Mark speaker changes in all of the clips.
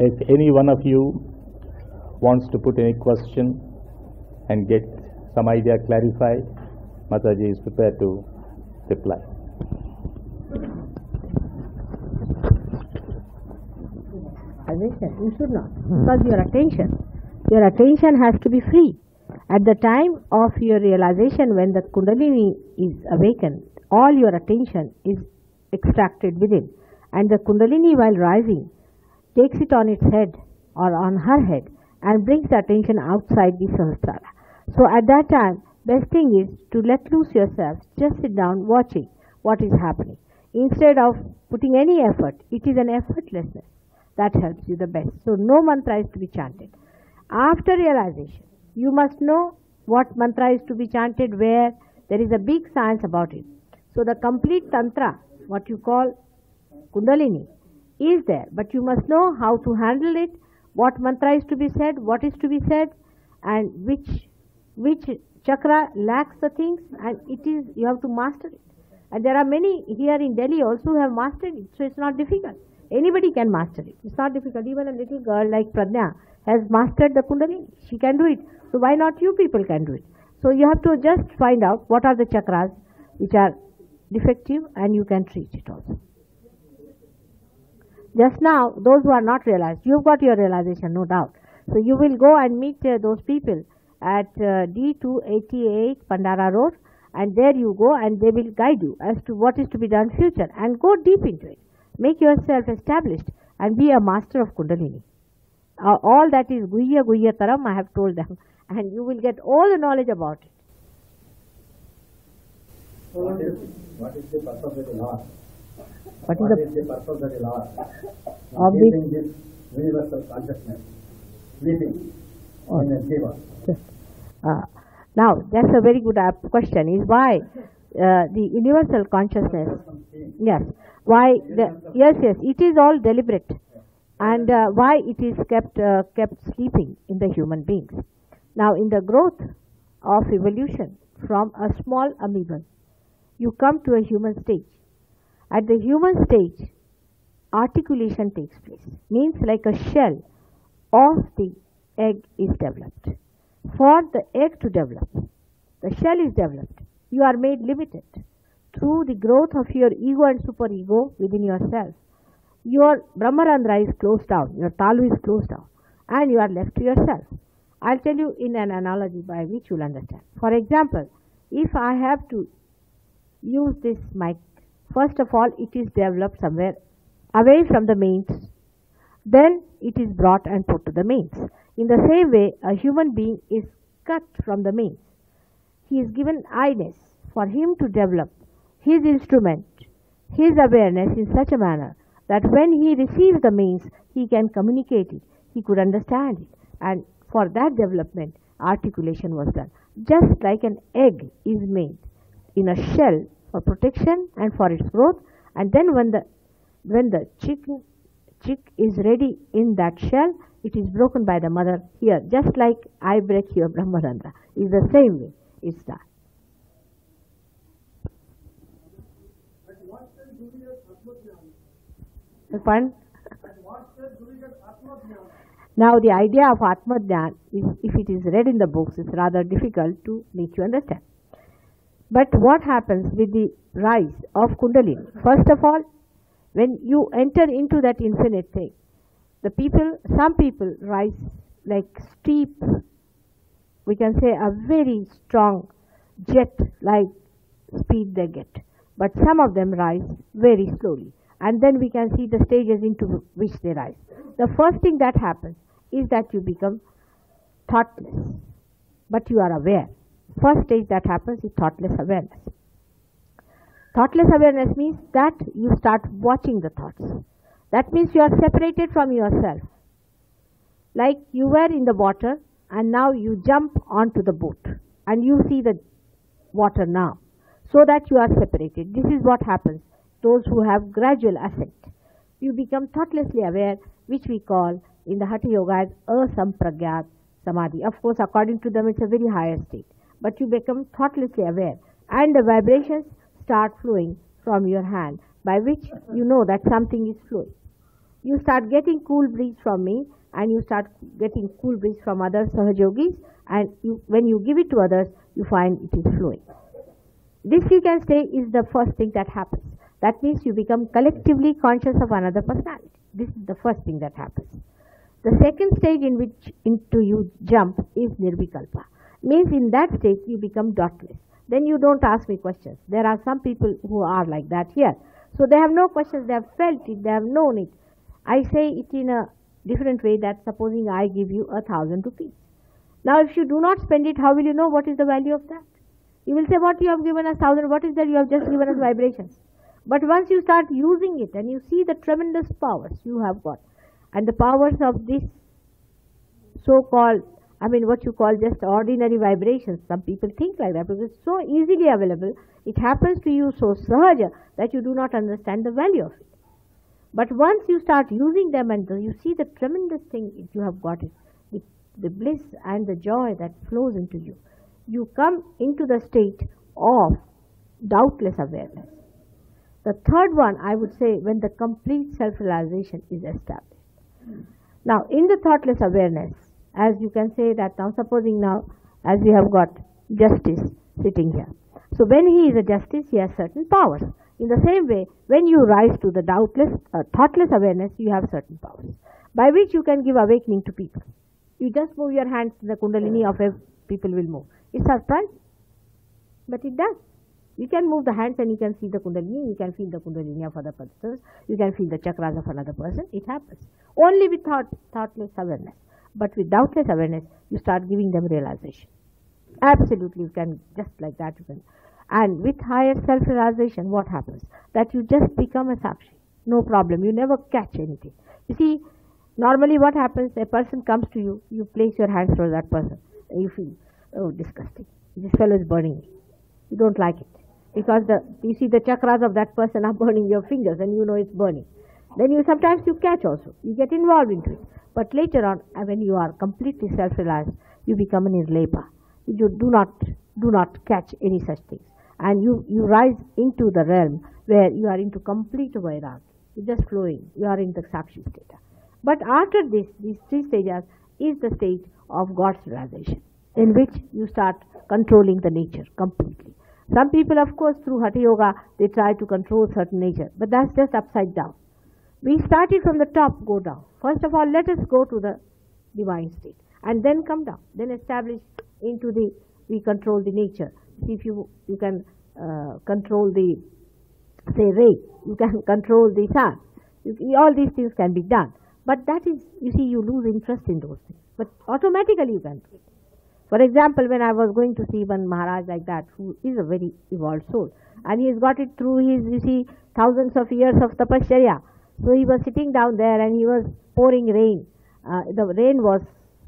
Speaker 1: If any one of you wants to put any question and get some idea clarified, Mataji is prepared to reply.
Speaker 2: You should not, because your attention has to be free. At the time of your realization, when the Kundalini is awakened, all your attention is extracted within, and the Kundalini, while rising, takes it on its head or on her head and brings the attention outside the Sahasrara. So at that time, best thing is to let loose yourself, just sit down watching what is happening. Instead of putting any effort, it is an effortlessness that helps you the best. So no mantra is to be chanted. After realization, you must know what mantra is to be chanted, where. There is a big science about it. So the complete tantra, what you call Kundalini, is there, but you must know how to handle it, what mantra is to be said, what is to be said, and which chakra lacks the things, and you have to master it. And there are many here in Delhi also who have mastered it, so it's not difficult. Anybody can master it. It's not difficult. Even a little girl like Pradnya has mastered the Kundalini. She can do it. So why not you people can do it? So you have to just find out what are the chakras which are defective, and you can treat it also. Just now, those who are not realized, you've got your realization, no doubt. So you will go and meet those people at D288 Pandara Road, and there you go, and they will guide you as to what is to be done future, and go deep into it. Make yourself established and be a master of Kundalini. All that is Guhya Guhya Taram, I have told them, and you will get all the knowledge about it.
Speaker 3: What is the purpose of the Lord?
Speaker 2: What
Speaker 3: is the purpose of the Lord?
Speaker 2: Of
Speaker 3: this universal consciousness, living in a jiva.
Speaker 2: Now, that's a very good question. Is why the universal consciousness? Yes. Why? Yes. It is all deliberate, and why it is kept sleeping in the human beings. Now, in the growth of evolution from a small amoeba, you come to a human stage. At the human stage, articulation takes place. Means like a shell of the egg is developed. For the egg to develop, the shell is developed. You are made limited through the growth of your ego and superego within yourself. Your Brahmarandra is closed down, your Talu is closed down, and you are left to yourself. I'll tell you in an analogy by which you'll understand. For example, if I have to use this mic, first of all, it is developed somewhere away from the mains. Then it is brought and put to the mains. In the same way, a human being is cut from the mains. He is given I-ness for him to develop his instrument, his awareness in such a manner that when he receives the mains, he can communicate it, he could understand it, and for that development, articulation was done. Just like an egg is made in a shell for protection and for its growth, and then when the chick is ready in that shell, it is broken by the mother here, just like I break your Brahmarandra. Is the same way it's done. Fun? Now the idea of Atmadhyan is, if it is read in the books, it's rather difficult to make you understand. But what happens with the rise of Kundalini? First of all, when you enter into that infinite thing, some people rise like steep, we can say a very strong jet-like speed they get. But some of them rise very slowly. And then we can see the stages into which they rise. The first thing that happens is that you become thoughtless, but you are aware. First stage that happens is thoughtless awareness. Thoughtless awareness means that you start watching the thoughts. That means you are separated from yourself. Like you were in the water and now you jump onto the boat and you see the water now, so that you are separated. This is what happens. Those who have gradual ascent, you become thoughtlessly aware, which we call in the Hatha Yoga as asampragyat samadhi. Of course, according to them, it's a very higher state. But you become thoughtlessly aware, and the vibrations start flowing from your hand, by which you know that something is flowing. You start getting cool breeze from me, and you start getting cool breeze from other Sahajogis, and when you give it to others, you find it is flowing. This, you can say, is the first thing that happens. That means you become collectively conscious of another personality. This is the first thing that happens. The second stage in which into you jump is Nirvikalpa. Means in that state you become dotless. Then you don't ask me questions. There are some people who are like that here. So they have no questions, they have felt it, they have known it. I say it in a different way, that supposing I give you 1,000 rupees. Now if you do not spend it, how will you know what is the value of that? You will say, what you have given us 1,000, what is that? You have just given us vibrations. But once you start using it and you see the tremendous powers you have got, and the powers of this so-called, what you call just ordinary vibrations, some people think like that because it's so easily available, it happens to you so sahaja that you do not understand the value of it. But once you start using them and you see the tremendous thing you have got, it, the bliss and the joy that flows into you, you come into the state of doubtless awareness. The third one, I would say, when the complete self-realization is established. Now, in the thoughtless awareness, as you can say that now, supposing now, as we have got justice sitting here. So when he is a justice, he has certain powers. In the same way, when you rise to the thoughtless awareness, you have certain powers, by which you can give awakening to people. You just move your hands, the kundalini of people will move. It's surprising, but it does. You can move the hands and you can see the kundalini, you can feel the kundalini of other persons, you can feel the chakras of another person. It happens. Only with thoughtless awareness. But with doubtless awareness, you start giving them realization. Absolutely, you can, just like that you can. And with higher self-realization, what happens? That you just become a sakshi. No problem. You never catch anything. You see, normally what happens, a person comes to you, you place your hands over that person, and you feel, oh, disgusting. This fellow is burning me. You don't like it. Because you see the chakras of that person are burning your fingers and you know it's burning. Then sometimes you catch also. You get involved into it. But later on, when you are completely self-realized, you become an nirlepa. You do not catch any such things. And you rise into the realm where you are into complete vairagya. You're just flowing. You are in the sakshi state. But after this, these three stages is the stage of God's realization, in which you start controlling the nature completely. Some people, of course, through Hatha Yoga, they try to control certain nature, but that's just upside down. We started from the top, go down. First of all, let us go to the divine state, and then come down. Then establish into we control the nature. See if you can control the, say, ray, you can control the sun. All these things can be done. But that is, you see, you lose interest in those things. But automatically you can do it. For example, when I was going to see one Maharaj like that, who is a very evolved soul, and he has got it through his, you see, thousands of years of tapasya. So he was sitting down there and he was pouring rain. The rain was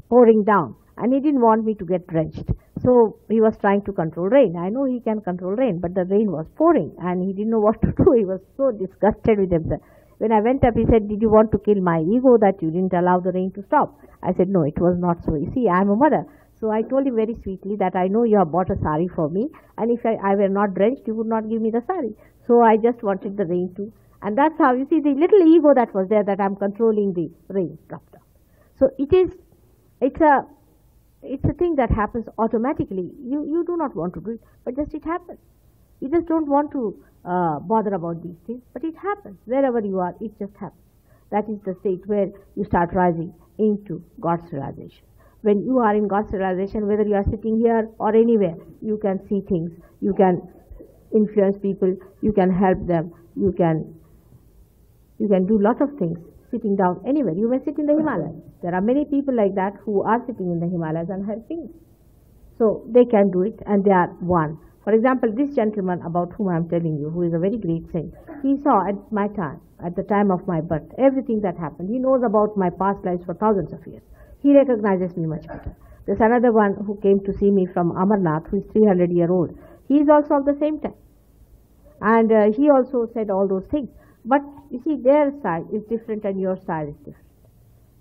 Speaker 2: pouring down and he didn't want me to get drenched. So he was trying to control rain. I know he can control rain, but the rain was pouring and he didn't know what to do. He was so disgusted with himself. When I went up, he said, did you want to kill my ego that you didn't allow the rain to stop? I said, no, it was not so. You see, I am a mother. So I told him very sweetly that I know you have bought a sari for me, and if I were not drenched, you would not give me the sari. So I just wanted the rain to. And that's how, you see, the little ego that was there, that I'm controlling the rain, dropped down. So it's a thing that happens automatically. You do not want to do it, but just it happens. You just don't want to bother about these things, but it happens. Wherever you are, it just happens. That is the state where you start rising into God's realization. When you are in God's realization, whether you are sitting here or anywhere, you can see things, you can influence people, you can help them, you can do lot of things sitting down anywhere. You may sit in the Himalayas. There are many people like that who are sitting in the Himalayas and helping. So they can do it, and they are one. For example, this gentleman about whom I am telling you, who is a very great saint, he saw at my time, at the time of my birth, everything that happened. He knows about my past lives for thousands of years. He recognizes me much better. There's another one who came to see me from Amarnath, who is 300-year-old. He is also of the same time. And he also said all those things. But you see, their style is different and your style is different.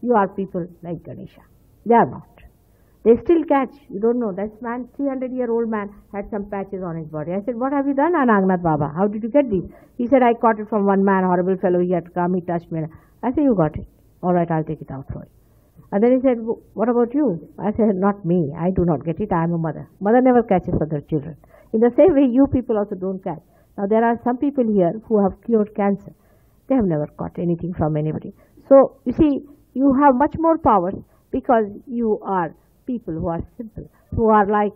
Speaker 2: You are people like Ganesha. They are not. They still catch. You don't know. This man, 300-year-old man, had some patches on his body. I said, what have you done, Anagnath Baba? How did you get these? He said, I caught it from one man, horrible fellow. He had come, he touched me. I said, you got it. All right, I'll take it out for you. And then he said, what about you? I said, not me. I do not get it. I am a mother. Mother never catches other children. In the same way, you people also don't catch. Now, there are some people here who have cured cancer. They have never caught anything from anybody. So, you see, you have much more powers because you are people who are simple, who are like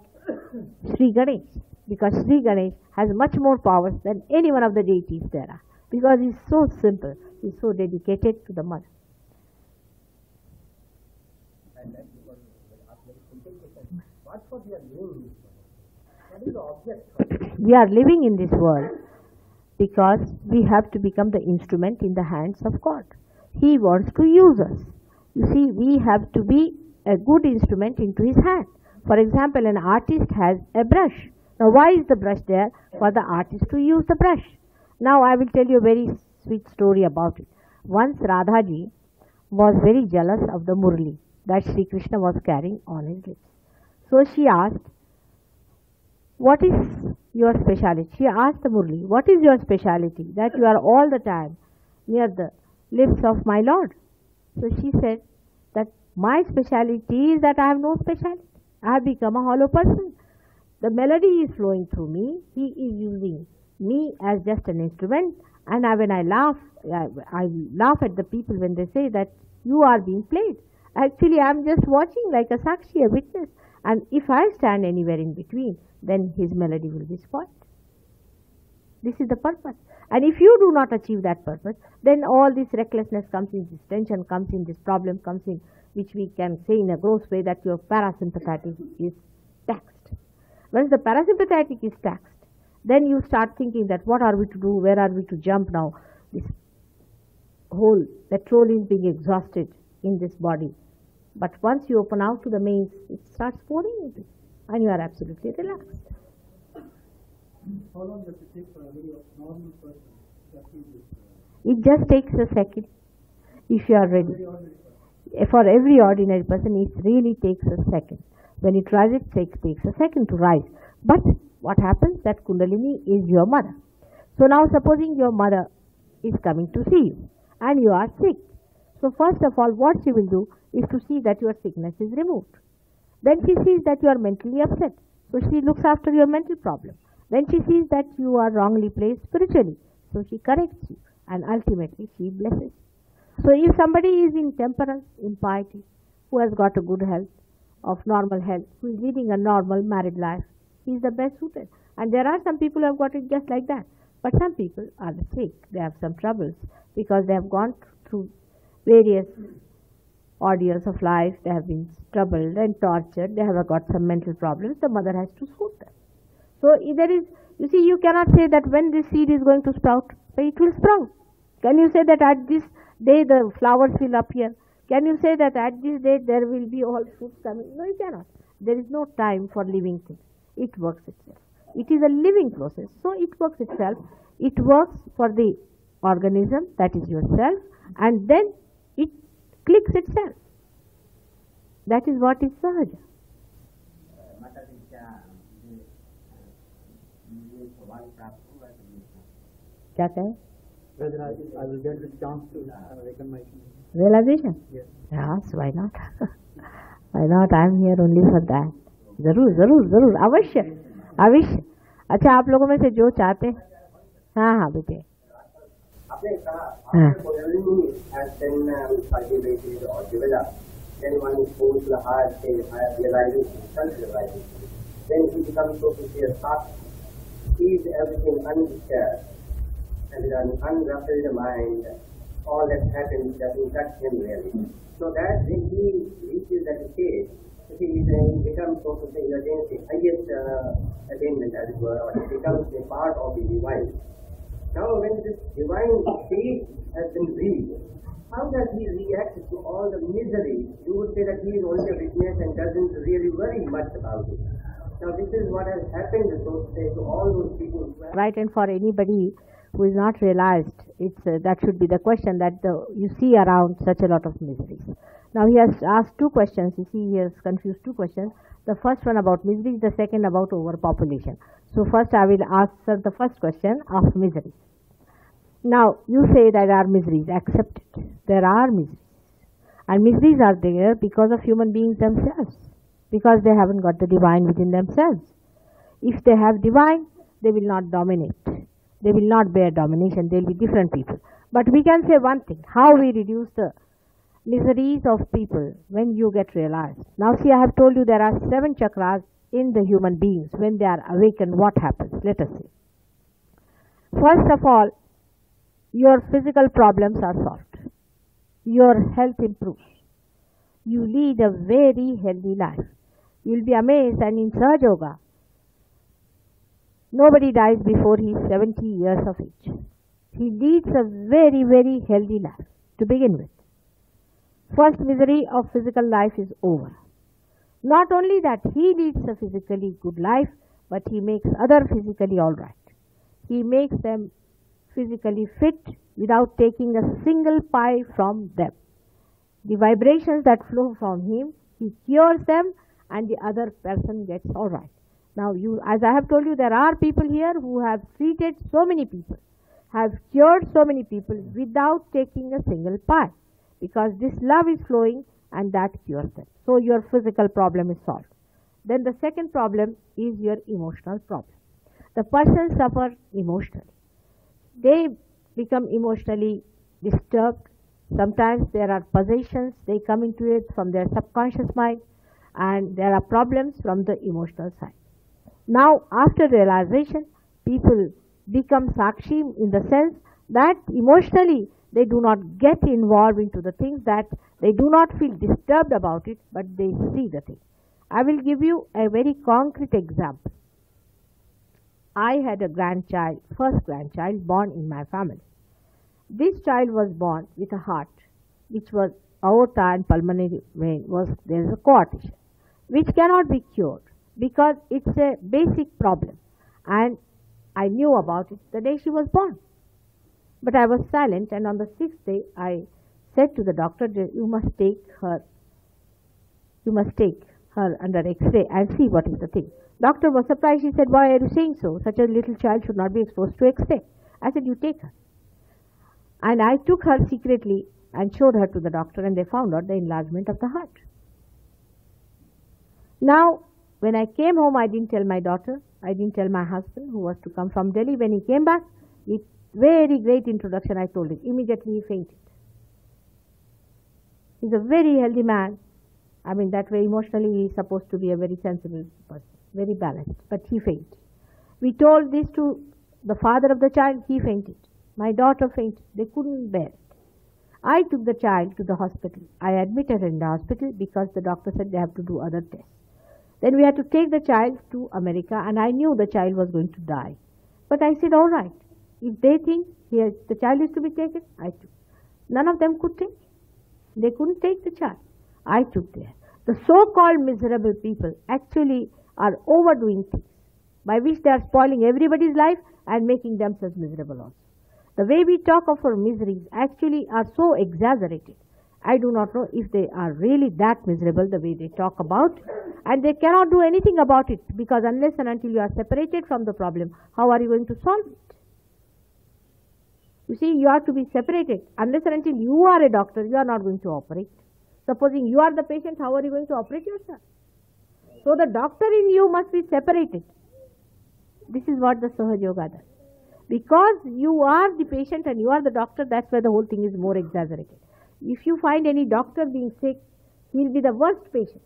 Speaker 2: Sri Ganesh, because Sri Ganesh has much more powers than any one of the deities there are, because he is so simple, he is so dedicated to the mother.
Speaker 3: What for we are living in this world? What is the object?
Speaker 2: We are living in this world because we have to become the instrument in the hands of God. He wants to use us. You see, we have to be a good instrument into his hand. For example, an artist has a brush. Now, why is the brush there? For the artist to use the brush. Now, I will tell you a very sweet story about it. Once Radhaji was very jealous of the Murli that Sri Krishna was carrying on his lips. So she asked, what is your speciality? She asked the Murli, what is your speciality that you are all the time near the lips of my Lord? So she said that my speciality is that I have no speciality. I have become a hollow person. The melody is flowing through me. He is using me as just an instrument. And when I laugh at the people when they say that you are being played. Actually, I am just watching like a sakshi, a witness. And if I stand anywhere in between, then his melody will be spoiled. This is the purpose. And if you do not achieve that purpose, then all this recklessness comes in, this tension comes in, this problem comes in, which we can say in a gross way that your parasympathetic is taxed. Once the parasympathetic is taxed, then you start thinking that what are we to do, where are we to jump now? This whole petrol is being exhausted in this body. But once you open out to the mains, it starts pouring into it, and you are absolutely relaxed.
Speaker 3: How long does it take for a very normal person to achieve this?
Speaker 2: It just takes a second if you are ready. For every ordinary person, it really takes a second. When it rises, it takes a second to rise. But what happens? That Kundalini is your mother. So now supposing your mother is coming to see you and you are sick. So first of all, what she will do is to see that your sickness is removed. Then she sees that you are mentally upset. So she looks after your mental problem. Then she sees that you are wrongly placed spiritually. So she corrects you and ultimately she blesses. So if somebody is in temperance, in piety, who has got a good health, of normal health, who is leading a normal married life, he is the best suited. And there are some people who have got it just like that. But some people are sick. They have some troubles because they have gone through various ordeals of life. They have been troubled and tortured. They have got some mental problems. The mother has to suit them. So there is, you see, you cannot say that when this seed is going to sprout, but it will sprout. Can you say that at this day the flowers will appear? Can you say that at this date there will be all fruits coming? No, you cannot. There is no time for living things. It works itself. It is a living process. So it works itself. It works for the organism, that is yourself, and then it clicks itself. That is what is Sahaja. क्या कहे?
Speaker 3: Whether I will get the chance to awaken my
Speaker 2: Realization?
Speaker 3: Yes.
Speaker 2: Yes, why not? Why not? I am here only for that. जरूर जरूर जरूर अवश्य अवश्य. अच्छा, आप लोगों में से जो चाहते, हाँ हाँ बेटे.
Speaker 4: आपने कहा after Kundalini has been cultivated or developed, then one goes to the higher stage, higher realization, self-realization. Then he becomes so to say a thought, sees everything undisturbed, and with an unruffled mind, all that happens doesn't touch him really. So that when he reaches that stage, he becomes so to say against the highest attainment, as it were, or he becomes a part of the divine. Now when this divine state has been reached, how does he react to all the misery? You would say that he is only a witness and doesn't really worry much about it. Now this is what has happened, so to say, to all those people.
Speaker 2: Right, and for anybody who is not realized, it's that should be the question, that you see around such a lot of miseries. Now he has asked two questions. You see, he has confused two questions. The first one about miseries, the second about overpopulation. So first I will answer the first question of miseries. Now you say there are miseries, accept it. There are miseries. And miseries are there because of human beings themselves, because they haven't got the divine within themselves. If they have divine, they will not dominate. They will not bear domination. They will be different people. But we can say one thing, how we reduce the miseries of people when you get realized. Now see, I have told you there are 7 chakras in the human beings. When they are awakened, what happens? Let us see. First of all, your physical problems are solved. Your health improves. You lead a very healthy life. You will be amazed, and in Sahaja Yoga, nobody dies before he is 70 years of age. He leads a very, very healthy life to begin with. First misery of physical life is over. Not only that, he leads a physically good life, but he makes other physically all right. He makes them physically fit without taking a single pie from them. The vibrations that flow from him, he cures them, and the other person gets all right. Now, as I have told you, there are people here who have treated so many people, have cured so many people without taking a single pie, because this love is flowing and that cures them. So your physical problem is solved. Then the second problem is your emotional problem. The person suffers emotionally. They become emotionally disturbed. Sometimes there are possessions, they come into it from their subconscious mind, and there are problems from the emotional side. Now, after realization, people become sakshi in the sense that emotionally they do not get involved into the things, that they do not feel disturbed about it, but they see the thing. I will give you a very concrete example. I had a grandchild, first grandchild born in my family. This child was born with a heart which was aorta and pulmonary vein, there is a coarctation, which cannot be cured because it's a basic problem, and I knew about it the day she was born. But I was silent, and on the 6th day I said to the doctor, you must take her under X-ray and see what is the thing. Doctor was surprised. He said, why are you saying so? Such a little child should not be exposed to X-ray. I said, you take her. And I took her secretly and showed her to the doctor, and they found out the enlargement of the heart. Now, when I came home, I didn't tell my daughter, I didn't tell my husband, who was to come from Delhi. When he came back, with very great introduction, I told him. Immediately he fainted. He's a very healthy man. I mean, that way emotionally he is supposed to be a very sensible person, very balanced, but he fainted. We told this to the father of the child, he fainted. My daughter fainted. They couldn't bear it. I took the child to the hospital. I admitted her in the hospital because the doctor said they have to do other tests. Then we had to take the child to America, and I knew the child was going to die. But I said, all right, if they think the child is to be taken, I took. None of them could take. They couldn't take the child. I took there. The so-called miserable people actually are overdoing things by which they are spoiling everybody's life and making themselves miserable also. The way we talk of our miseries actually are so exaggerated. I do not know if they are really that miserable the way they talk about, and they cannot do anything about it, because unless and until you are separated from the problem, how are you going to solve it? You see, you are to be separated. Unless and until you are a doctor, you are not going to operate. Supposing you are the patient, how are you going to operate yourself? So the doctor in you must be separated. This is what the Sahaja Yoga does. Because you are the patient and you are the doctor, that's why the whole thing is more exaggerated. If you find any doctor being sick, he will be the worst patient.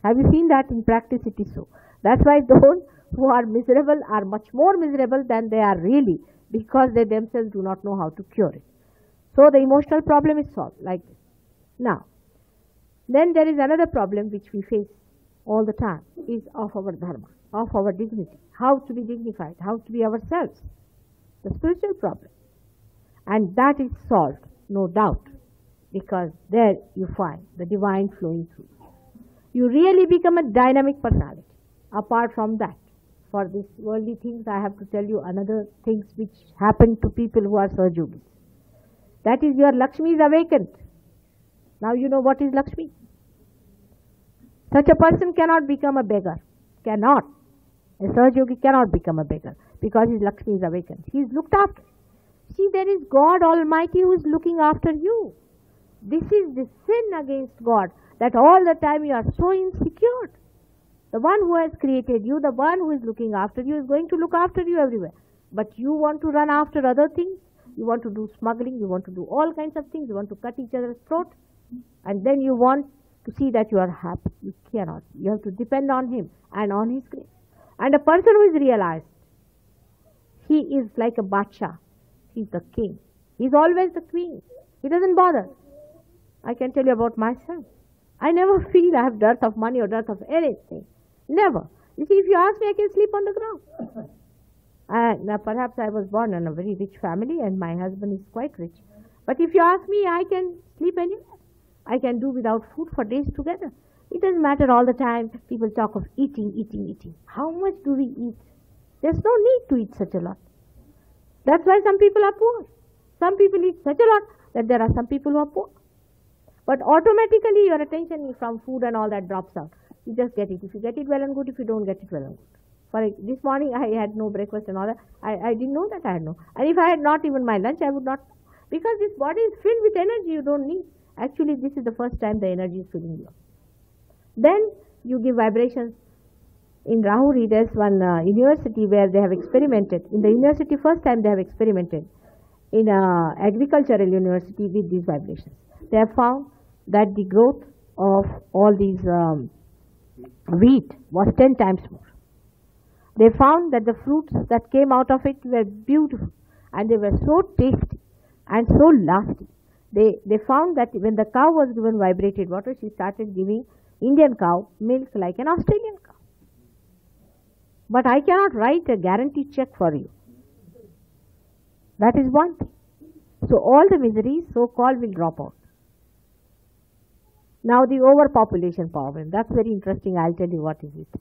Speaker 2: Have you seen that in practice? It is so. That's why those who are miserable are much more miserable than they are really, because they themselves do not know how to cure it. So the emotional problem is solved like this. Now, then there is another problem which we face all the time, is of our dharma, of our dignity, how to be dignified, how to be ourselves, the spiritual problem. And that is solved, no doubt, because there you find the divine flowing through. You really become a dynamic personality. Apart from that, for these worldly things, I have to tell you another things which happen to people who are Sahaja Yogis. That is, your Lakshmi is awakened. Now you know what is Lakshmi. Such a person cannot become a beggar. Cannot. A Sahaja Yogi cannot become a beggar because his Lakshmi is awakened. He is looked after. See, there is God Almighty who is looking after you. This is the sin against God, that all the time you are so insecure. The one who has created you, the one who is looking after you, is going to look after you everywhere. But you want to run after other things. You want to do smuggling. You want to do all kinds of things. You want to cut each other's throat. And then you want to see that you are happy. You cannot. You have to depend on Him and on His grace. And a person who is realized, he is like a Badsha. He is the king. He is always the queen. He doesn't bother. I can tell you about myself. I never feel I have dearth of money or dearth of anything. Never. You see, if you ask me, I can sleep on the ground. And perhaps I was born in a very rich family and my husband is quite rich. But if you ask me, I can sleep anywhere. I can do without food for days together. It doesn't matter all the time. People talk of eating, eating, eating. How much do we eat? There's no need to eat such a lot. That's why some people are poor. Some people eat such a lot that there are some people who are poor. But automatically your attention from food and all that drops out. You just get it. If you get it well and good, if you don't get it well and good. For this morning I had no breakfast and all that. I didn't know that I had no. And if I had not even my lunch, I would not. Because this body is filled with energy you don't need. Actually, this is the first time the energy is filling you. Then you give vibrations. In Rahuri, there's one university where they have experimented. In the university, first time they have experimented in agricultural university with these vibrations. They have found that the growth of all these wheat was 10 times more. They found that the fruits that came out of it were beautiful and they were so tasty and so lasting. They found that when the cow was given vibrated water, she started giving Indian cow milk like an Australian cow. But I cannot write a guarantee check for you. That is one thing. So all the miseries, so-called, will drop out. Now the overpopulation problem. That's very interesting. I'll tell you what is it.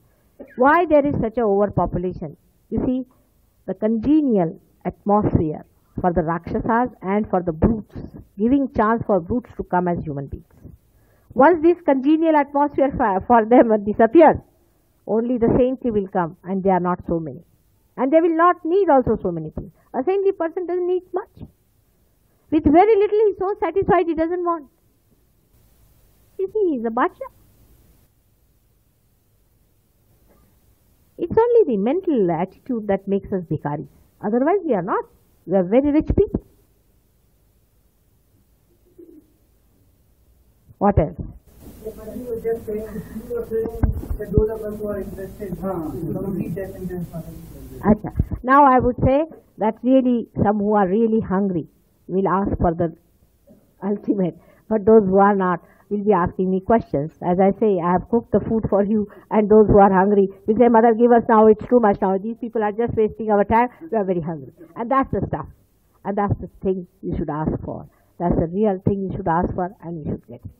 Speaker 2: Why there is such a overpopulation? You see, the congenial atmosphere for the Rakshasas and for the brutes, giving chance for brutes to come as human beings. Once this congenial atmosphere for them disappears, only the saintly will come, and they are not so many. And they will not need also so many things. A saintly person doesn't need much. With very little he is so satisfied he doesn't want. You see, he is a Badsha. It's only the mental attitude that makes us bhikharis. Otherwise we are not. We are very rich people. What else?
Speaker 3: But you were just saying, that those of us who are interested, complete dependence on it.
Speaker 2: Achha. Now I would say that really some who are really hungry will ask for the ultimate, but those who are not will be asking me questions. As I say, I have cooked the food for you, and those who are hungry will say, Mother, give us now, it's too much now. These people are just wasting our time, we are very hungry. And that's the stuff. And that's the thing you should ask for. That's the real thing you should ask for, and you should get it.